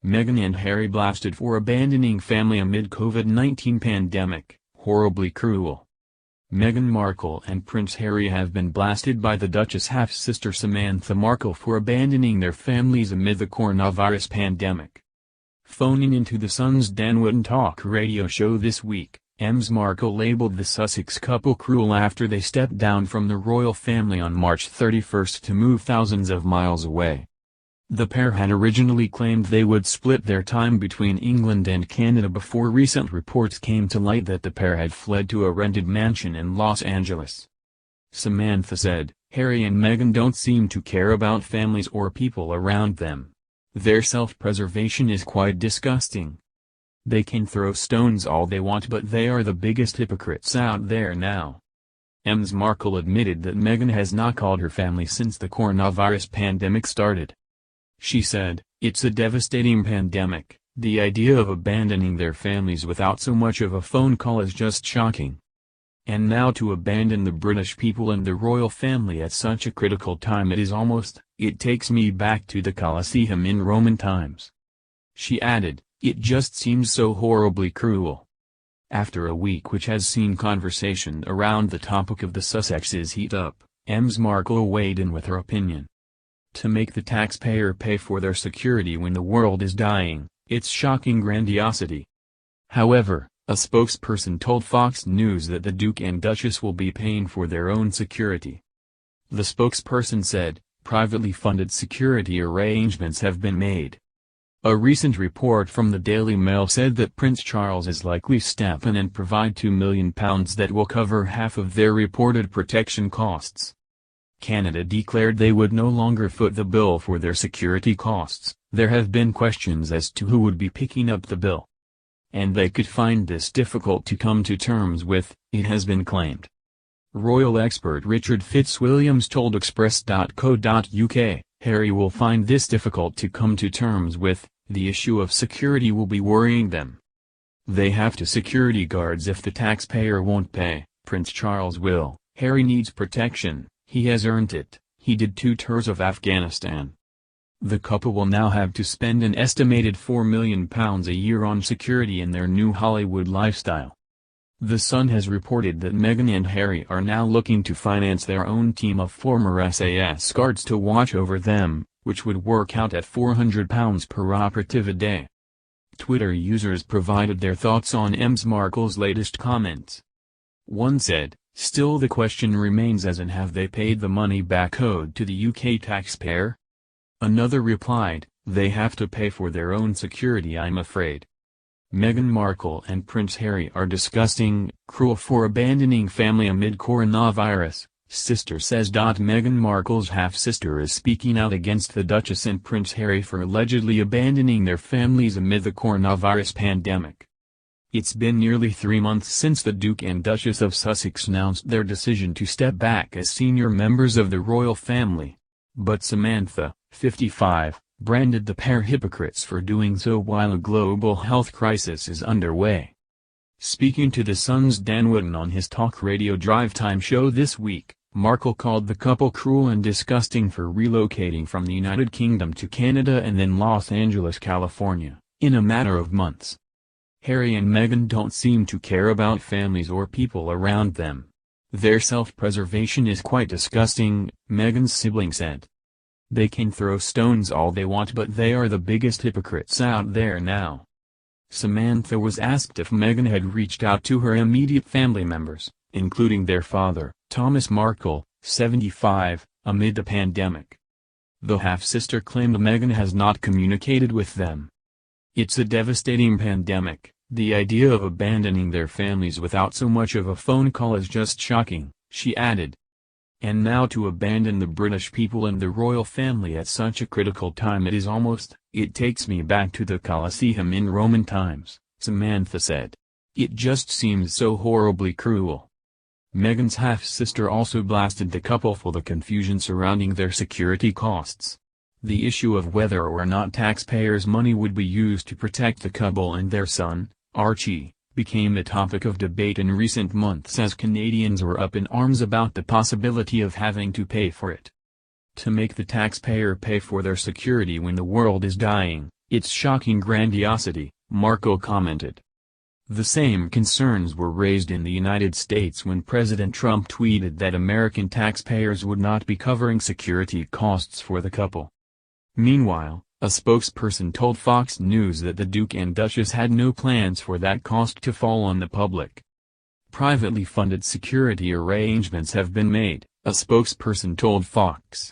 Meghan and Harry blasted for abandoning family amid COVID-19 pandemic, horribly cruel. Meghan Markle and Prince Harry have been blasted by the Duchess' half-sister Samantha Markle for abandoning their families amid the coronavirus pandemic. Phoning into the Sun's Dan Wootton talk radio show this week, Ms. Markle labeled the Sussex couple cruel after they stepped down from the royal family on March 31 to move thousands of miles away. The pair had originally claimed they would split their time between England and Canada before recent reports came to light that the pair had fled to a rented mansion in Los Angeles. Samantha said, "Harry and Meghan don't seem to care about families or people around them. Their self-preservation is quite disgusting. They can throw stones all they want, but they are the biggest hypocrites out there now." Ms. Markle admitted that Meghan has not called her family since the coronavirus pandemic started. She said, "It's a devastating pandemic. The idea of abandoning their families without so much of a phone call is just shocking. And now to abandon the British people and the royal family at such a critical time, it takes me back to the Colosseum in Roman times." She added, "It just seems so horribly cruel." After a week which has seen conversation around the topic of the Sussexes heat up, Ms. Markle weighed in with her opinion. "To make the taxpayer pay for their security when the world is dying, it's shocking grandiosity." However, a spokesperson told Fox News that the Duke and Duchess will be paying for their own security. The spokesperson said, "Privately funded security arrangements have been made." A recent report from the Daily Mail said that Prince Charles is likely to step in and provide £2 million that will cover half of their reported protection costs. Canada declared they would no longer foot the bill for their security costs. There have been questions as to who would be picking up the bill. And they could find this difficult to come to terms with, it has been claimed. Royal expert Richard Fitzwilliams told Express.co.uk, "Harry will find this difficult to come to terms with. The issue of security will be worrying them. They have to security guards if the taxpayer won't pay. Prince Charles will. Harry needs protection. He has earned it. He did 2 tours of Afghanistan." The couple will now have to spend an estimated £4 million a year on security in their new Hollywood lifestyle. The Sun has reported that Meghan and Harry are now looking to finance their own team of former SAS guards to watch over them, which would work out at £400 per operative a day. Twitter users provided their thoughts on Ms. Markle's latest comments. One said, "Still the question remains as in have they paid the money back owed to the UK taxpayer?" Another replied, "They have to pay for their own security, I'm afraid." Meghan Markle and Prince Harry are disgusting, cruel for abandoning family amid coronavirus, sister says. Meghan Markle's half-sister is speaking out against the Duchess and Prince Harry for allegedly abandoning their families amid the coronavirus pandemic. It's been nearly 3 months since the Duke and Duchess of Sussex announced their decision to step back as senior members of the royal family. But Samantha, 55, branded the pair hypocrites for doing so while a global health crisis is underway. Speaking to the Sun's Dan Wootton on his talk radio drive time show this week, Markle called the couple cruel and disgusting for relocating from the United Kingdom to Canada and then Los Angeles, California, in a matter of months. Harry and Meghan don't seem to care about families or people around them. Their self-preservation is quite disgusting, Meghan's sibling said. They can throw stones all they want, but they are the biggest hypocrites out there now. Samantha was asked if Meghan had reached out to her immediate family members, including their father, Thomas Markle, 75, amid the pandemic. The half-sister claimed Meghan has not communicated with them. "It's a devastating pandemic. The idea of abandoning their families without so much of a phone call is just shocking," she added. "And now to abandon the British people and the royal family at such a critical time, it takes me back to the Colosseum in Roman times," Samantha said. "It just seems so horribly cruel." Meghan's half-sister also blasted the couple for the confusion surrounding their security costs. The issue of whether or not taxpayers' money would be used to protect the couple and their son, Archie, became a topic of debate in recent months as Canadians were up in arms about the possibility of having to pay for it. To make the taxpayer pay for their security when the world is dying, "It's shocking grandiosity," Markle commented. The same concerns were raised in the United States when President Trump tweeted that American taxpayers would not be covering security costs for the couple. Meanwhile, a spokesperson told Fox News that the Duke and Duchess had no plans for that cost to fall on the public. Privately funded security arrangements have been made, a spokesperson told Fox.